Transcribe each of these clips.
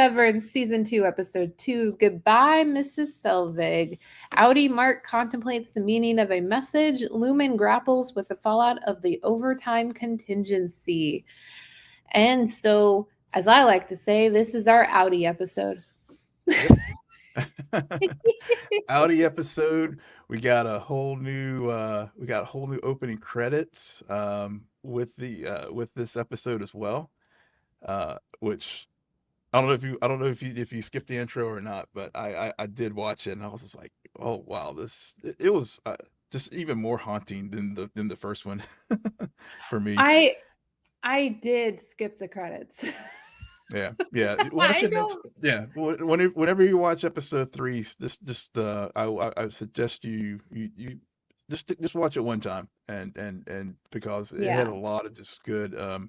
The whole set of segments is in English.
Severance Season 2, Episode 2, Goodbye, Mrs. Selvig. Audi Mark contemplates the meaning of a message. Lumen grapples with the fallout of the overtime contingency. And so, as I like to say, this is our Audi episode. Yep. Audi episode. We got a whole new opening credits with this episode as well. Which I don't know if you skipped the intro or not, but I did watch it and I was just like, oh wow, it was just even more haunting than the first one for me. I I did skip the credits. Yeah, yeah. Watch I it next. don't. Yeah, whenever you watch episode three, just I suggest you just watch it one time, and because it had Yeah. a lot of just good a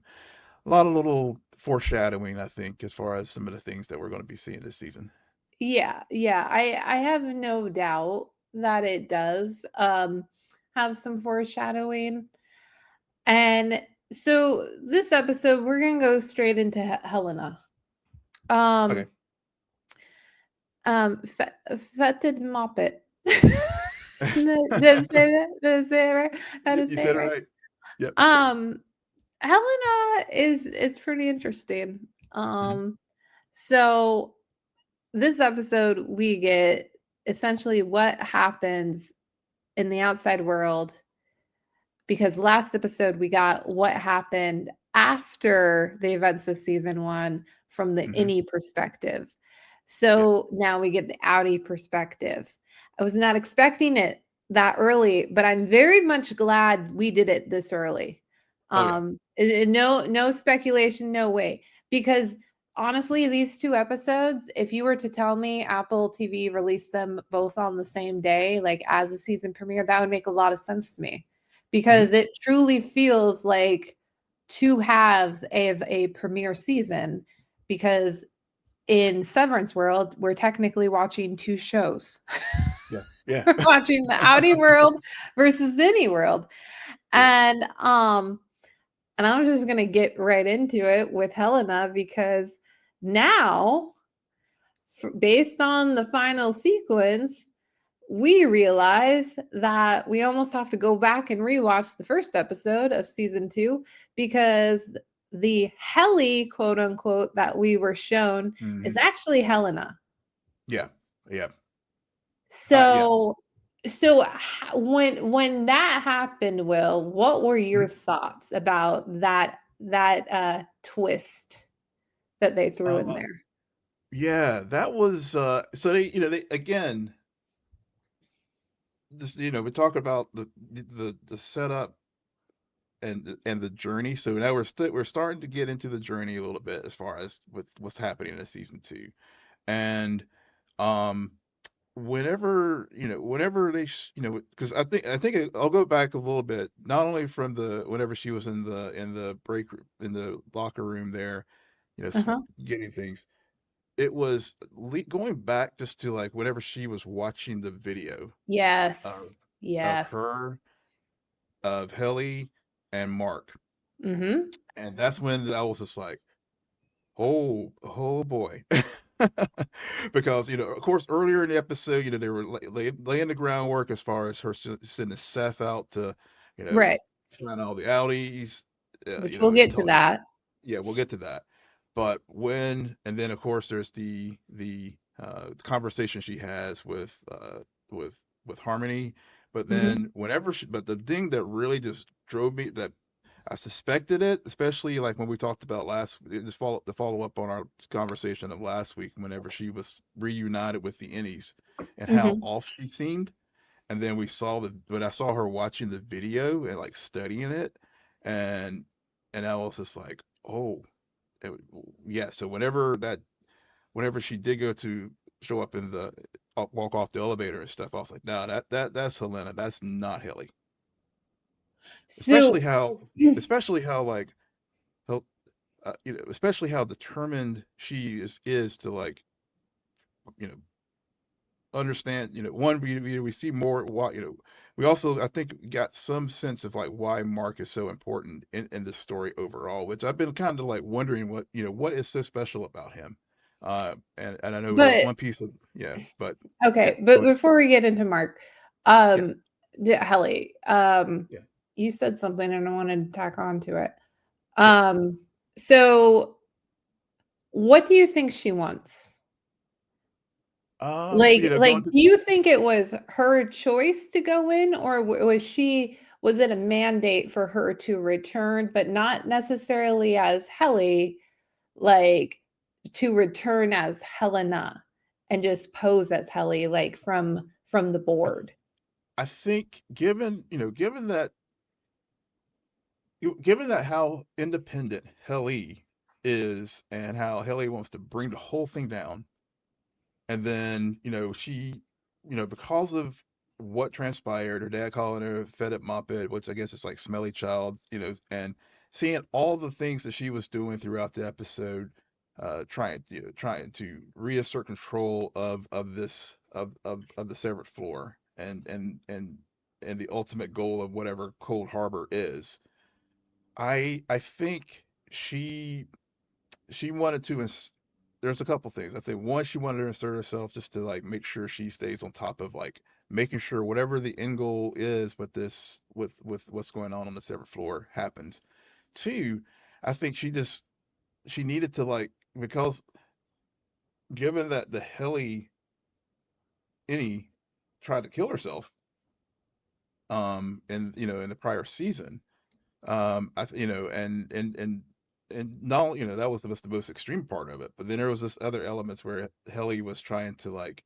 lot of little foreshadowing, I think, as far as some of the things that we're going to be seeing this season. Yeah, yeah. I have no doubt that it does have some foreshadowing. And so this episode we're going to go straight into Helena. Okay, Um Fetid Moppet. Did I say that? Did I say it right? How to you say it said it right? right. Yep. Um Helena is pretty interesting. Hmm. So this episode we get essentially what happens in the outside world, because last episode we got what happened after the events of season 1 from the Hmm. innie perspective. Yeah. So now we get the outie perspective. I was not expecting it that early, but I'm very much glad we did it this early. Oh yeah. No speculation, no way. Because honestly, these two episodes, if you were to tell me Apple TV released them both on the same day, like as a season premiere, that would make a lot of sense to me, Hmm. because it truly feels like two halves of a premiere season. Because in Severance world, we're technically watching two shows. Yeah. Yeah. We're watching the Audi world versus the Innie world. Yep. And I'm just gonna get right into it with Helena, because now, based on the final sequence, we realize that we almost have to go back and rewatch the first episode of season 2, because the Helly, quote unquote, that we were shown is Hmm. actually Helena. Yeah. Yeah. Yeah. So when that happened, Will, what were your Mhm. thoughts about that twist that they threw in Uh, there? yeah, that was so they again just we talk about the setup and the journey. So now we're starting to get into the journey a little bit as far as with what's happening in season two. And um whenever because I'll go back a little bit, not only from the whenever she was in the break room, in the locker room there, Uh-huh. getting things. It was going back just to like whenever she was watching the video Yes. of of Yes. her, of Helly and Mark. Mhm. And that's when I was just like, oh boy. Because, of course, earlier in the episode, they were laying the groundwork as far as her sending Seth out to, you know, Right. find all the Audis, Which we'll get to tell, that. yeah, we'll get to that. But and then of course there's the conversation she has with with Harmony. But Mhm. then but the thing that really just drove me, that I suspected it, especially like when we talked about just follow up on our conversation of last week, whenever she was reunited with the Innies and how Mhm. off she seemed. And then when I saw her watching the video and like studying it, and I was just like, oh, it, yeah. So whenever she did go to show up in the walk off the elevator and stuff, I was like, no, that's Helena. That's not Haley. Especially So how, especially how like how, especially how determined she is to like, you know, understand. One, we see more why. We also, I think, got some sense of like why Mark is so important in this story overall, which I've been kind of like wondering what is so special about him. And I know But one piece of but yeah, okay, go but ahead. before we get into Mark, Yeah, um, Helly, yeah. you said something and I wanted to tack on to it. Yeah. So what do you think she wants? Like, Going to do you think it was her choice to go in, or was it a mandate for her to return, but not necessarily as Helly, like to return as Helena and just pose as Helly, like from the I, th- board? I think given that how independent Helly is and how Helly wants to bring the whole thing down, and then she, because of what transpired, her dad calling her fed up moppet, which I guess is like smelly child, and seeing all the things that she was doing throughout the episode, trying to reassert control of this of the severed floor, and the ultimate goal of whatever Cold Harbor is. I think she wanted to there's a couple things. I think one, she wanted to insert herself just to like make sure she stays on top of like making sure whatever the end goal is with this with what's going on the seventh floor happens. Two, I think she needed to like, because given that the Helly Innie tried to kill herself in the prior season. And not, that was the most extreme part of it, but then there was this other elements where Helly was trying to like,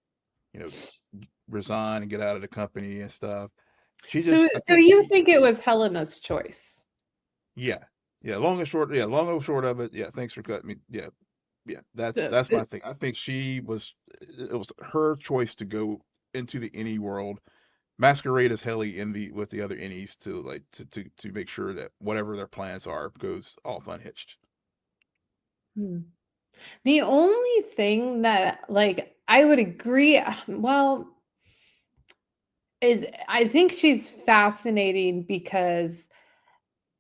you know, resign and get out of the company and stuff. I So think you think it was Helena's choice? yeah, long and short of it, yeah. Thanks for cutting me. Yeah, yeah. So, That's my thing. I think it was her choice to go into the any world, masquerade as Helly in the with the other innies to like to make sure that whatever their plans are goes off unhitched. hmm. The only thing that, like, I would agree, well, is I think she's fascinating because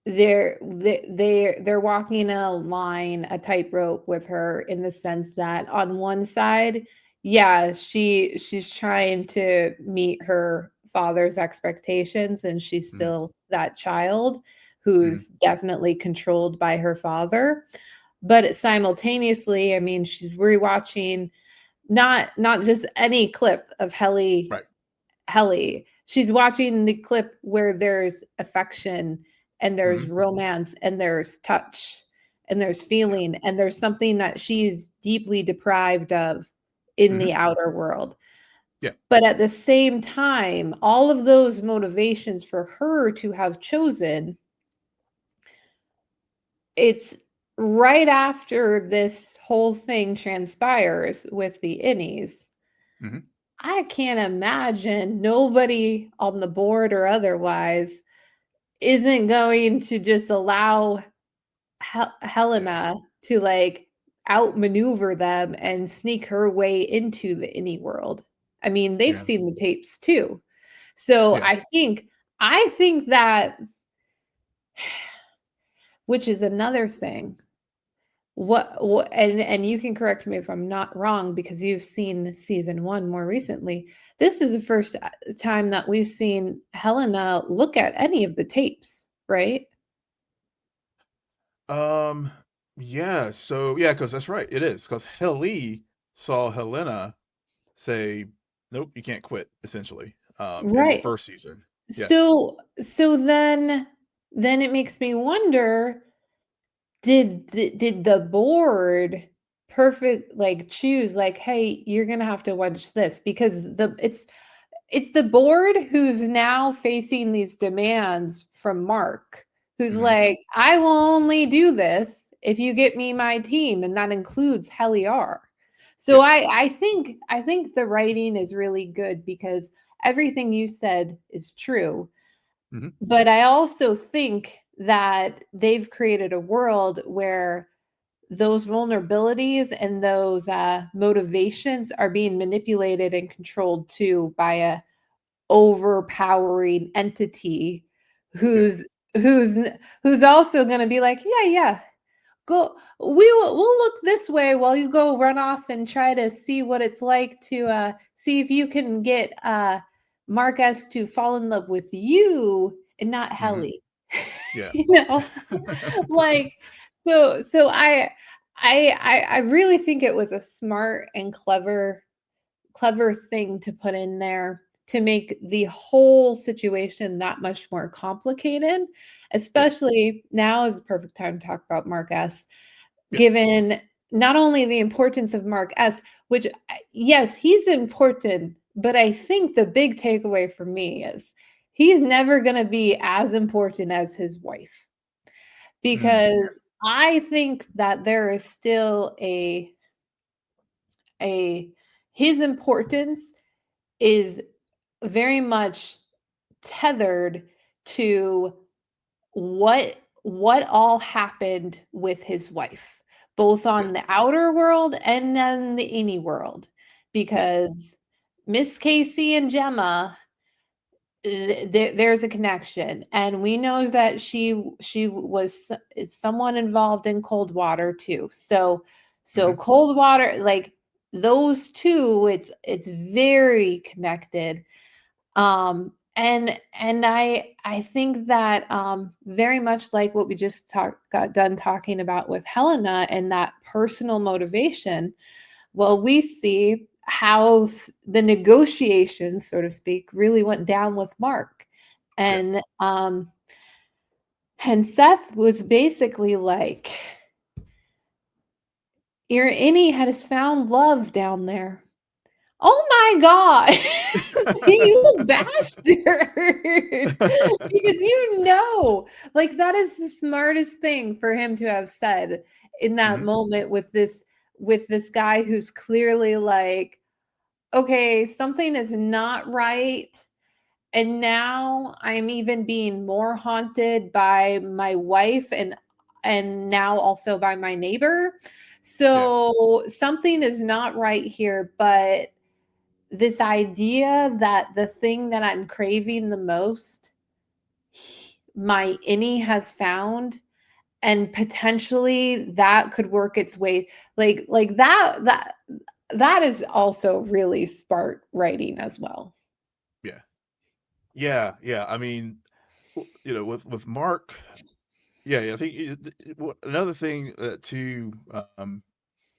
they're walking a line, a tightrope with her in the sense that on one side, yeah, she's trying to meet her father's expectations and she's Mm, still that child mm, who's definitely controlled by her father. But simultaneously, I mean, she's rewatching not just any clip of right. Helly. She's watching the clip where there's affection and there's Hmm. romance and there's touch and there's feeling and there's something that she's deeply deprived of in Hmm. the outer world. Yeah. But at the same time, all of those motivations for her to have chosen, it's right after this whole thing transpires with the innies. Hmm. I can't imagine nobody on the board or otherwise isn't going to just allow Yeah. Helena to, like, outmaneuver them and sneak her way into the any world. I mean, they've Yeah. seen the tapes too. So Yeah. I think that, which is another thing. What and you can correct me if I'm not wrong because you've seen season 1 more recently. This is the first time that we've seen Helena look at any of the tapes, right? Um. Yeah. So yeah, because that's right. It is because Helly saw Helena say, "Nope, you can't quit." Essentially, in the Right. first season. Yeah. So then it makes me wonder, did the board perfect like choose like, "Hey, you're gonna have to watch this," because it's the board who's now facing these demands from Mark, who's Hmm. like, "I will only do this if you get me my team," and that includes Heliar. So Yeah. I think the writing is really good because everything you said is true. Hmm. But I also think that they've created a world where those vulnerabilities and those motivations are being manipulated and controlled too by a overpowering entity Yeah. who's who's who's also going to be like, yeah, yeah, go, we'll look this way while you go run off and try to see what it's like to see if you can get Marcus to fall in love with you and not Hmm. Helly. Yeah. You know, like, so I really think it was a smart and clever thing to put in there to make the whole situation that much more complicated. Yeah. Especially now is the perfect time to talk about Mark S, Yeah. given not only the importance of Mark S, which, yes, he's important, but I think the big takeaway for me is he's never going to be as important as his wife, Mm. because I think that there is still a his importance is very much tethered to what all happened with his wife, both Yeah. on the outer world and then the inner world, Yeah. because Miss Casey and Gemma, there's a connection, and we know that she was is someone involved in Coldwater too. So Hmm. Coldwater, like those two, it's very connected. And I think that very much like what we just got done talking about with Helena and that personal motivation. Well, we see how the negotiations, so to speak, really went down with Mark. Yeah. And Seth was basically like, your innie has found love down there. Oh my god. You bastard. Because like that is the smartest thing for him to have said in that Hmm. moment with this guy who's clearly like, okay, something is not right. And now I'm even being more haunted by my wife and now also by my neighbor. Yeah. So something is not right here, but this idea that the thing that I'm craving the most, my innie has found, and potentially that could work its way, like that is also really smart writing as well. Yeah. Yeah. Yeah. I mean, with Mark, yeah, I think another thing too,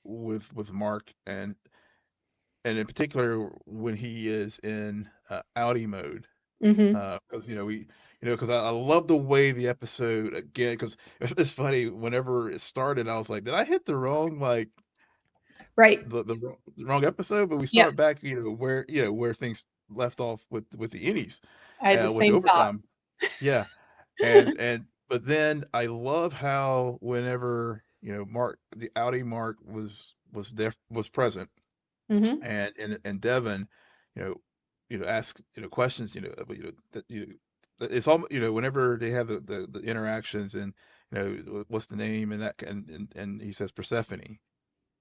with Mark, and in particular when he is in outie mode, Hmm. because because I love the way the episode again, because it's funny whenever it started, I was like, did I hit the wrong like Right. the wrong episode? But we Yeah. start back, where things left off with the innies, I had the with same thought. overtime. Yeah, and but then I love how whenever Mark, the outie Mark was there, was present, Hmm. and Devin, you know, ask questions, that it's all, whenever they have the interactions, and what's the name, and that, and he says Persephone,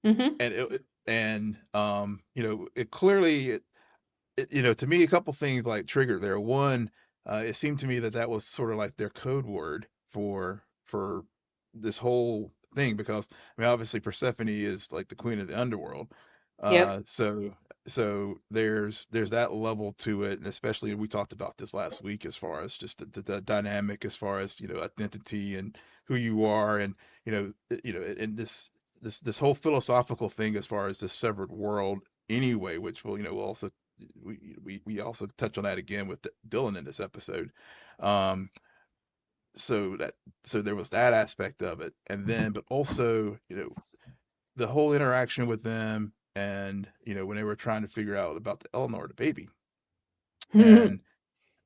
Hmm. and it clearly, to me, a couple things like triggered there. One, it seemed to me that that was sort of like their code word for this whole thing, because I mean, obviously Persephone is like the queen of the underworld. Yep. So there's that level to it, and especially we talked about this last week as far as just the dynamic, as far as identity and who you are, and and this whole philosophical thing as far as this severed world anyway, which we'll also we also touch on that again with Dylan in this episode. Um, so that so there was that aspect of it, and then but also the whole interaction with them, and when they were trying to figure out about the Eleanor, the baby, and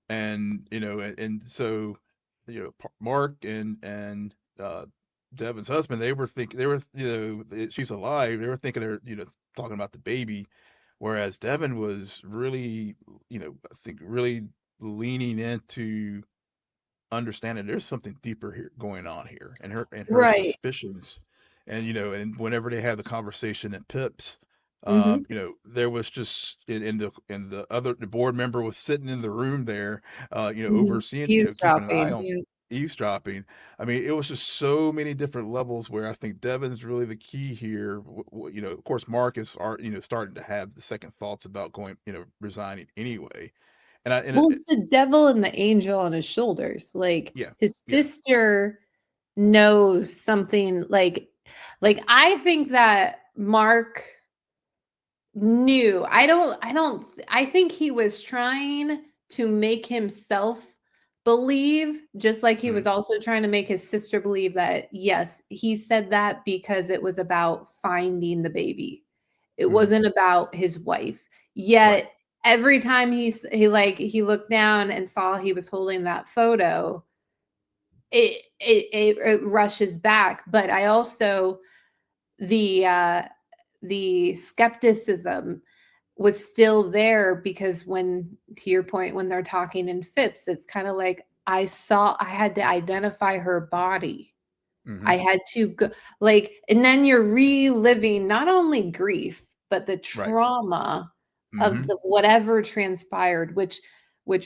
and so Mark and Devin's husband, they were thinking, they were she's alive, they were thinking they're talking about the baby, whereas Devin was really I think really leaning into understanding there's something deeper here going on here, and her Right. suspicions, and and whenever they had the conversation at Pips, Hmm. there was just in the board member was sitting in the room there, Hmm. overseeing, keeping an eye Eavesdropping. on, Yeah. eavesdropping. I mean, it was just so many different levels where I think Devin's really the key here. You know, of course, Marcus are starting to have the second thoughts about going, resigning anyway. And Well, it's the devil and the angel on his shoulders. Like yeah, his yeah, sister knows something like I think that Mark knew. I think he was trying to make himself believe, just like he was mhm, also trying to make his sister believe that yes, he said that because it was about finding the baby. It mhm, wasn't about his wife. right, Yet every time he looked down and saw he was holding that photo, it rushes back. But I also the the skepticism was still there because when to your point, when they're talking in Phipps, it's kind of like I had to identify her body. I mhm, had to go like, and then you're reliving not only grief, but the right, trauma of mhm, the whatever transpired, which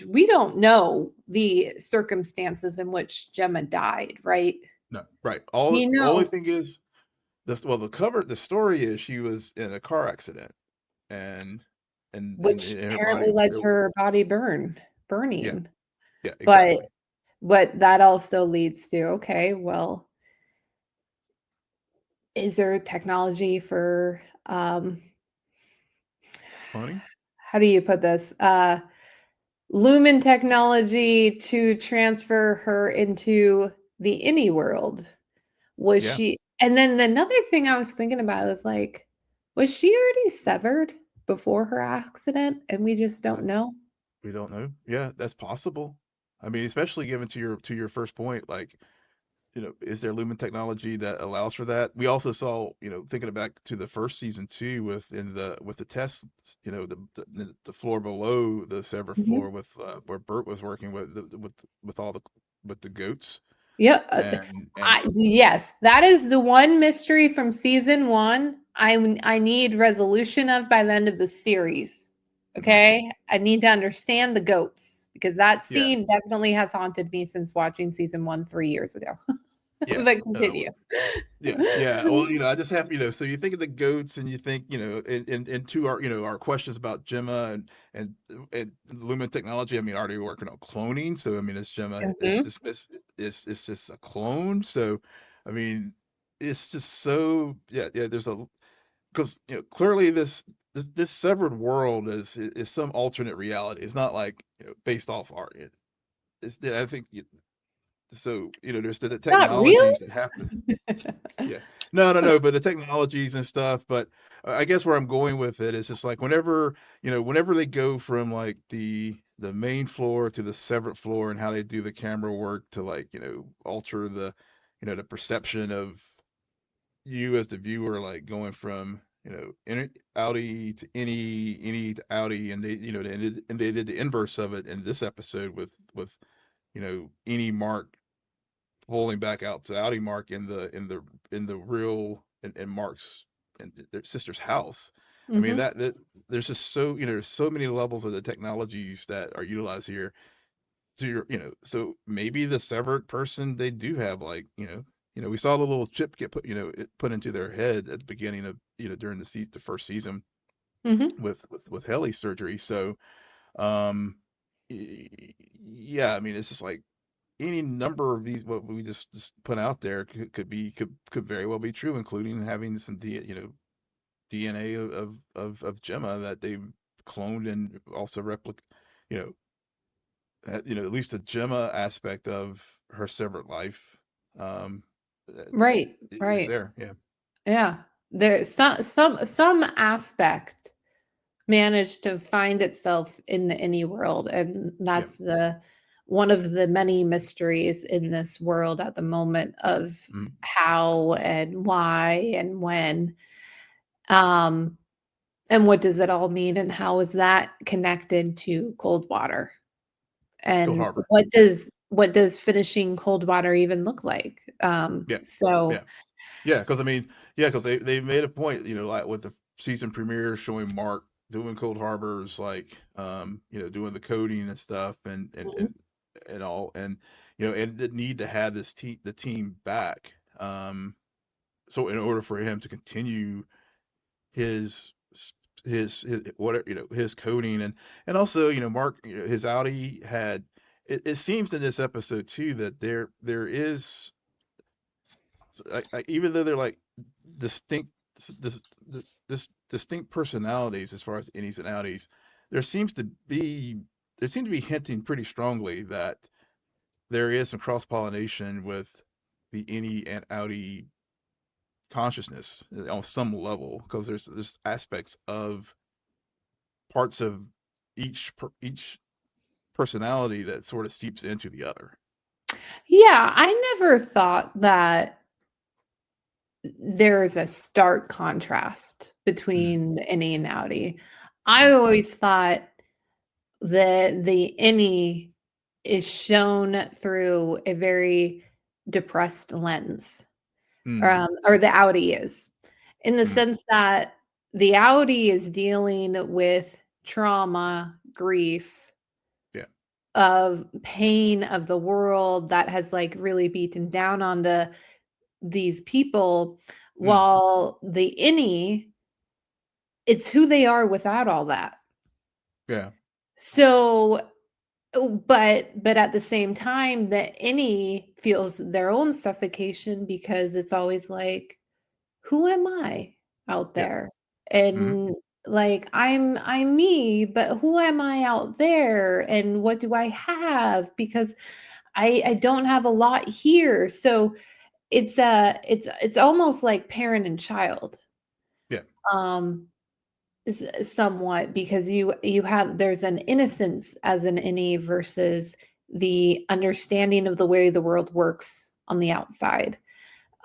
we don't know the circumstances in which Gemma died, right? no, right. All You the only know, thing is this. Well, the story is she was in a car accident, and which in her apparently body. led to her body Yeah, burning. yeah, But exactly. that also leads to, okay, well, is there technology for, Funny. how do you put this? Lumen technology to transfer her into the any world? Was Yeah, she and then another thing I was thinking about is like, was she already severed before her accident and we just I, don't know? we don't know. Yeah, that's possible. I mean, especially given to your first point, like, is there lumen technology that allows for that? We also saw, thinking back to the first season too, with the tests, the floor below the severed floor Mhm. with where Bert was working with all with the goats Yeah, and yes, that is the one mystery from season 1 I need resolution of by the end of the series, mhm, okay? I need to understand the goats because that yeah, scene definitely has haunted me since watching season 1 3 years ago. yeah. But continue. Yeah, yeah. Well, I just have, so you think of the goats and you think, and to our, our questions about Gemma and Lumen technology. I mean, are they working on cloning? So, I mean, is Gemma, Mhm. is this a clone? So, I mean, it's just so, yeah, yeah. Because, clearly this severed world is some alternate reality. It's not like, based off art. I think, so, there's the Not real? technologies that happen. Yeah. No, no, no, but the technologies and stuff, but I guess where I'm going with it is just like whenever they go from like the main floor to the separate floor and how they do the camera work to like, alter the perception of you as the viewer, like going from, Audi to any to Audi, and they did the inverse of it in this episode with, any Mark pulling back out to Audi Mark in the real in Mark's and their sister's house. I mean Mhm. that there's just so there's so many levels of the technologies that are utilized here to your so maybe the severed person they do have like we saw the little chip get put put into their head at the beginning of during the first season Mhm. with Helly's surgery. So um yeah, I mean it's just like any number of these what we just put out there could very well be true, including having some DNA of Gemma that they cloned and also replicate, you know, at least the Gemma aspect of her separate life, um, Right, is right. there. Yeah, Yeah. There's some aspect managed to find itself in the any world, and yeah, that's the one of the many mysteries in this world at the moment of mm, how and why and when, um, and what does it all mean, and how is that connected to cold water, Cold and Harbor. Yeah, what does finishing cold water even look like? yeah, So yeah. Yeah, because I mean, yeah, because they made a point, like with the season premiere showing Mark doing Cold Harbors, like doing the coding and stuff and all, and and the need to have the team back. So in order for him to continue his his what his coding, and also Mark, his Audi had, it seems in this episode too that there is, even though they're like distinct dis, distinct personalities as far as innies and outies, there seems to be there seem to be hinting pretty strongly that there is some cross pollination with the innie and outie consciousness on some level, because there's aspects of parts of each personality that sort of seeps into the other. Yeah, I never thought that there's a stark contrast Mm, between the innie and outie. I mm, always thought that the innie is shown through a very depressed lens, mm, or the outie is, in the mm, sense that the outie is dealing with trauma, grief, yeah, of pain of the world that has like really beaten down onto these people, mm, while the innie, it's who they are without all that. yeah, So, but at the same time, the innie feels their own suffocation because it's always like, who am I out yeah, there? mm, And like I'm me, but who am I out there? And what do I have? Because I don't have a lot here. So it's almost like parent and child. yeah, Um somewhat, because you have, there's an innocence as an innie versus the understanding of the way the world works on the outside.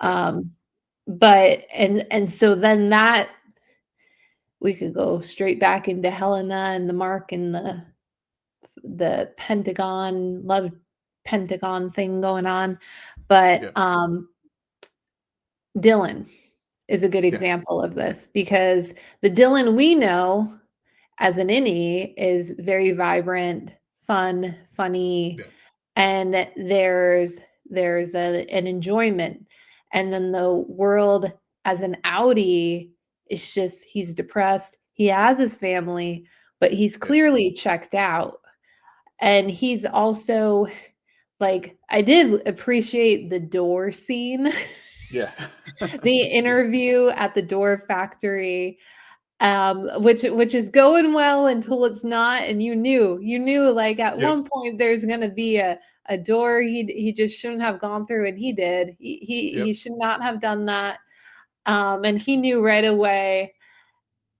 yeah, um but and so then that, we could go straight back into Helena and the Mark and the Pentagon love Pentagon thing going on. But yeah, Dylan is a good yeah, example of this, because the Dylan we know as an innie is very vibrant, fun, funny, yeah, and an enjoyment. And then the world as an outie is just, he's depressed. He has his family, but he's yeah, clearly checked out. And he's also like, I did appreciate the door scene, yeah, the yeah, interview at the door factory, which is going well until it's not. And you knew like at yep, one point there's going to be a door he just shouldn't have gone through, and he did. He yep, should not have done that. And he knew right away.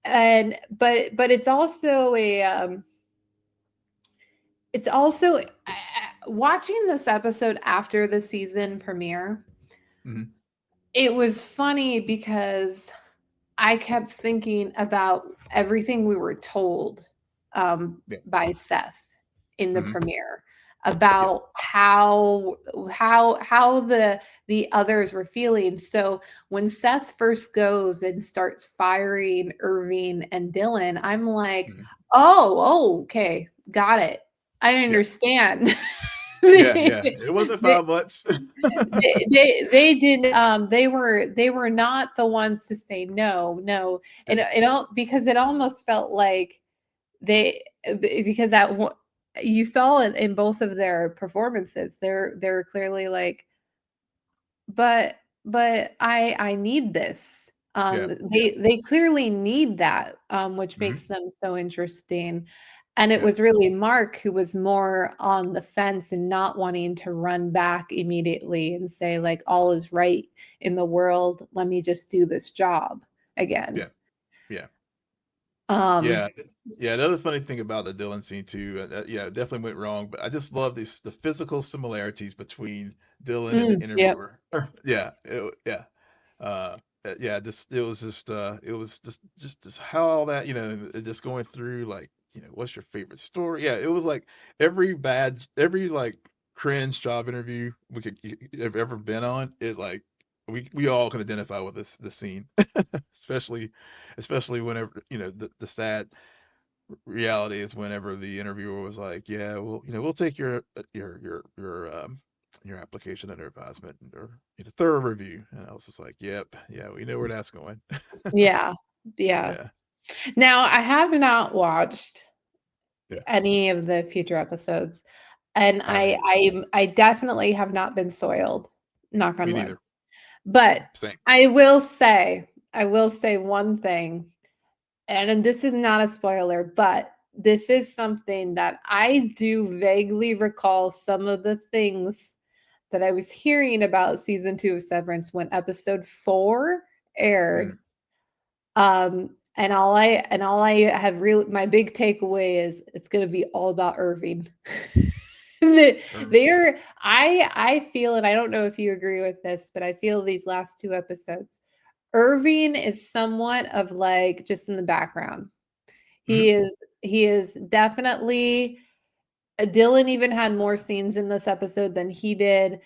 And but it's also watching this episode after the season premiere, hmm, it was funny because I kept thinking about everything we were told, yeah, by Seth in the hmm, premiere, yeah, about how the others were feeling. So when Seth first goes and starts firing Irving and Dylan, I'm like, hmm, oh, okay, got it. I yeah, understand. yeah, they, yeah. It wasn't they, 5 months. they did, they were not the ones to say no, no. And Yeah, it all, because it almost felt like they, because you saw it in both of their performances, they're clearly like, but I need this. yeah, yeah, They clearly need that, which hmm, makes them so interesting. And it yeah, was really Mark who was more on the fence and not wanting to run back immediately and say like, all is right in the world. Let me just do this job again. yeah, yeah. Um, Yeah, yeah. Another funny thing about the Dylan scene too, yeah, it definitely went wrong. But I just love the physical similarities between Dylan and the yep. interviewer. Yeah, yeah, yeah. Just it was just how all that, just going through, like, what's your favorite story? Yeah, it was like every like cringe job interview we could have ever been on. It like we all can identify with this scene, especially whenever, the sad reality is whenever the interviewer was like, yeah, well, we'll take your your application under advisement or a thorough review. And I was just like, yep, yeah, we know where that's going. Yeah. Yeah. Yeah, Now, I have not watched yeah, any of the future episodes, and I haven't either. I definitely have not been soiled, knock Me on wood. neither. But Same. I will say one thing, and this is not a spoiler, but this is something that I do vaguely recall some of the things that I was hearing about season 2 of Severance when episode 4 aired. Mm, And all I have really my big takeaway is it's gonna be all about Irving. Irving. They're I feel, and I don't know if you agree with this, but I feel these last 2 episodes, Irving is somewhat of like just in the background. Hmm. He is definitely Dylan even had more scenes in this episode than he did.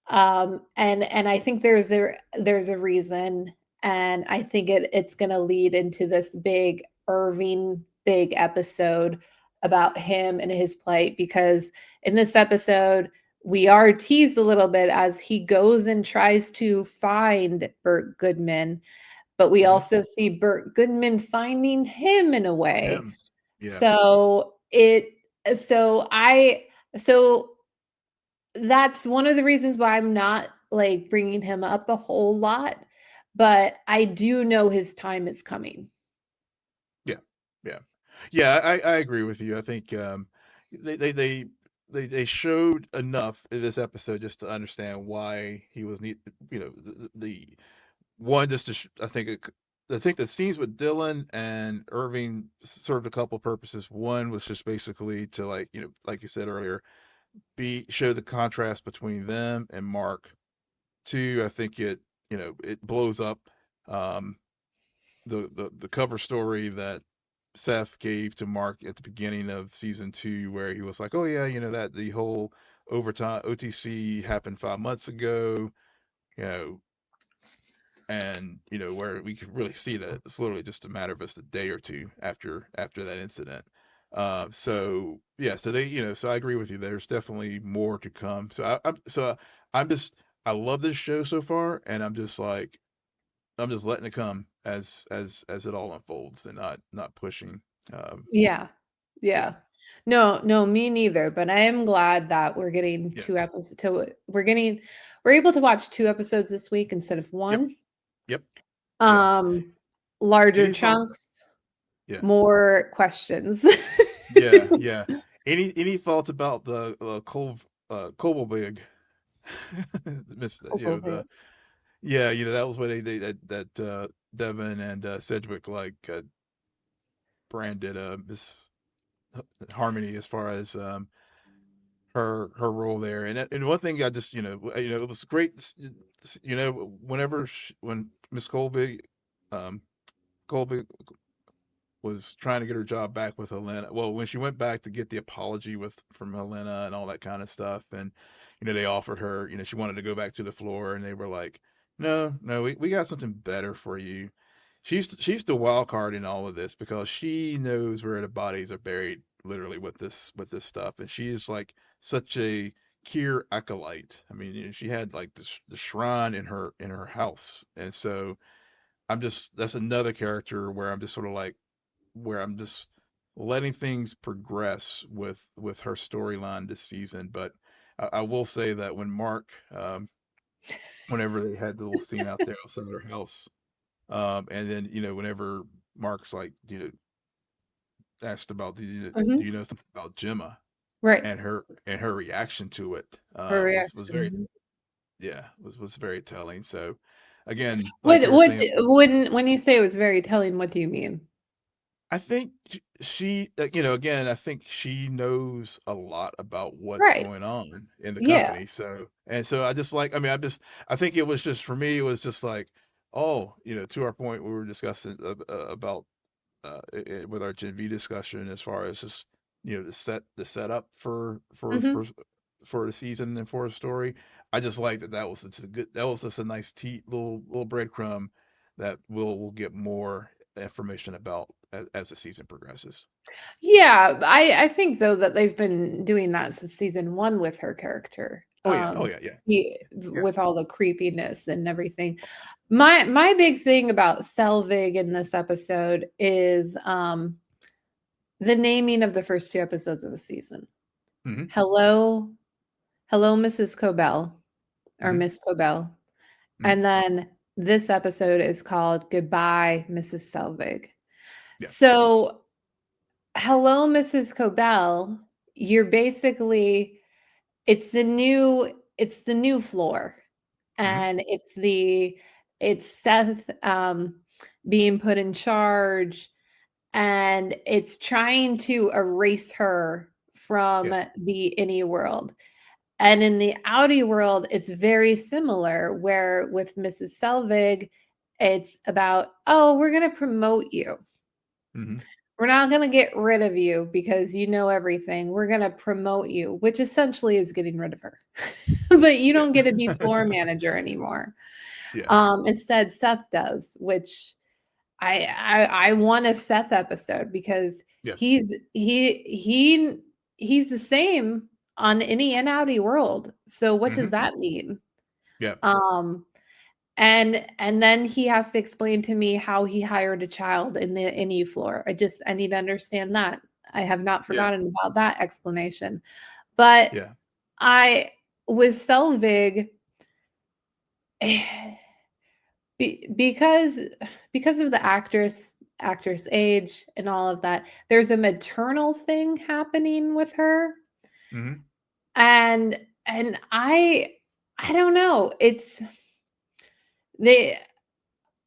And I think there's a reason, and I think it's going to lead into this big Irving big episode about him and his plight, because in this episode we are teased a little bit as he goes and tries to find Burt Goodman, but we Hmm. also see Burt Goodman finding him in a way. Him. Yeah. So it so I so that's one of the reasons why I'm not, like, bringing him up a whole lot, but I do know his time is coming. Yeah. Yeah. Yeah. I agree with you. I think they they they they showed enough in this episode just to understand why he was need. The one just to I think the scenes with Dylan and Irving served a couple purposes. One was just basically to, like, like you said earlier, be show the contrast between them and Mark. Two, I think it blows up um, the cover story that Seth gave to Mark at the beginning of season 2, where he was like, "Oh yeah, that the whole overtime OTC happened 5 months ago," you know, and where we could really see that it's literally just a matter of just a day or two after that incident. So yeah, so so I agree with you. There's definitely more to come. I'm just I love this show so far, and I'm just letting it come as it all unfolds, and not pushing. Um, Yeah. yeah, Yeah. No, no, me neither, but I am glad that we're getting yeah, 2 episodes to we're able to watch 2 episodes this week instead of yep, 1. yep, yeah. Um, Larger Any thought? chunks, Yeah, more questions. yeah, yeah. Any thoughts about the Kobolbig? Miss, the Yeah, that was what they that Devin and Sedgwick like branded Miss Harmony as far as her role there. And one thing I just it was great. Whenever when Miss um, Colby was trying to get her job back with Helena. Well, when she went back to get the apology from Helena and all that kind of stuff, and they offered her, she wanted to go back to the floor, and they were like, "No, no, we got something better for you." She's the wild card in all of this because she knows where the bodies are buried, literally with this stuff, and she is like such a Kier acolyte. I mean, she had like the shrine in her house, and so that's another character where I'm just sort of like where I'm just letting things progress with her storyline this season. But I will say that when Mark, whenever they had the little scene out there outside their house, and then whenever Mark's like asked about do Mhm. you know something about Gemma Right. and her reaction to it Her was reaction. very Mhm. was very telling. So again, like you were What saying, when you say it was very telling, what do you mean? I think she, again, I think she knows a lot about what's Right. going on in the Yeah. company. So I just like, I mean, I think it was just for me, it was just like, oh, to our point, we were discussing about with our Gen V discussion as far as just, the setup Mhm. for the season and for a story. I just like that was just a nice little breadcrumb that we'll get more information about as the season progresses. Yeah, I think though that they've been doing that since season 1 with her character. Oh yeah. Oh yeah. Yeah. Yeah. with all the creepiness and everything. My big thing about Selvig in this episode is the naming of the first 2 episodes of the season. Mm-hmm. Hello, Mrs. Cobell, or Mm-hmm. Miss Cobell. Mm-hmm. And then this episode is called Goodbye, Mrs. Selvig. Yeah. So, hello, Mrs. Cobell. You're basically it's the new floor, Mm-hmm. and it's Seth being put in charge, and it's trying to erase her from Yeah. the innie world. And in the outie world, it's very similar, where with Mrs. Selvig, it's about, oh, we're going to promote you. Mm-hmm. We're not going to get rid of you because you know everything. We're going to promote you, which essentially is getting rid of her. But you don't get to be floor Yeah. manager anymore. Yeah. Instead, Seth does, which I want a Seth episode, because Yeah. he's the same on any and outie world. So what Mm-hmm. does that mean? Yeah. Um, and then he has to explain to me how he hired a child in the NE floor. I need to understand that. I have not Yeah. forgotten about that explanation. But Yeah. I with Selvig, because of the actress age and all of that, there's a maternal thing happening with her. Mm-hmm. And I don't know. It's they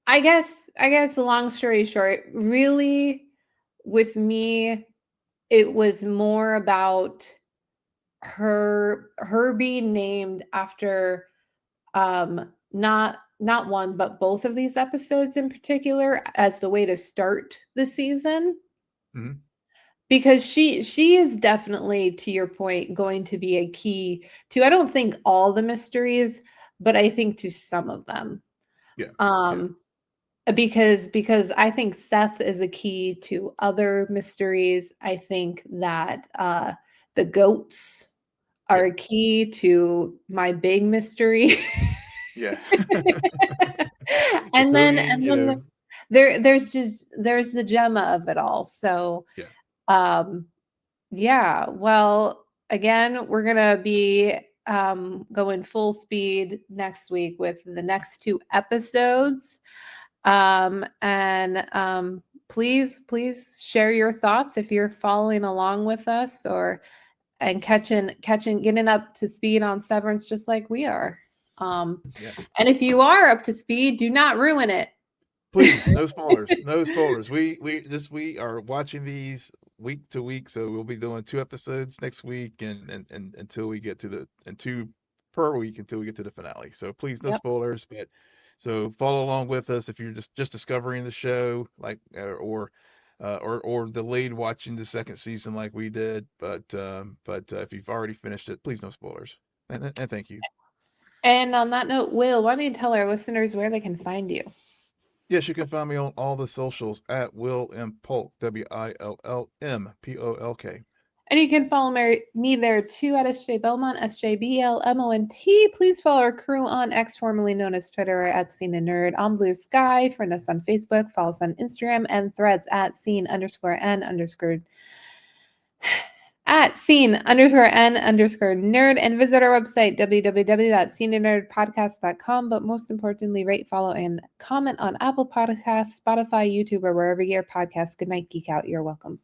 I guess the long story short, really, with me, it was more about her being named after not one but both of these episodes in particular, as the way to start the season, Mm-hmm. because she is definitely, to your point, going to be a key to, I don't think all the mysteries, but I think to some of them. Yeah. Yeah. um because I think Seth is a key to other mysteries. I think that the goats are Yeah. a key to my big mystery. Yeah. The and then bogey, and then there's the gemma of it all. So yeah. um yeah, well, again, we're gonna be going full speed next week with the next 2 episodes. And please share your thoughts if you're following along with us, or and getting up to speed on Severance just like we are. Um, Yeah. and if you are up to speed, do not ruin it. Please, no spoilers. No spoilers. We are watching these week to week, so we'll be doing 2 episodes next week, and until we get to and 2 per week until we get to the finale. So please, no Yep. spoilers. But so follow along with us if you're just discovering the show, like or delayed watching the 2nd season like we did. But if you've already finished it, please, no spoilers. And thank you. And on that note, Will, why don't you tell our listeners where they can find you? Yes, you can find me on all the socials at Will M Polk, WILLMPOLK. And you can follow me there too at SJ Belmont, SJBLMONT. Please follow our crew on X, formerly known as Twitter, at Scene and Nerd, on Blue Sky. Friend us on Facebook, follow us on Instagram and Threads at scene_n_ at scene_n_nerd, and visit our website www.sceneandnerdpodcast.com. But most importantly, rate, follow, and comment on Apple Podcasts, Spotify, YouTube, or wherever your podcast. Good night, geek out. You're welcome.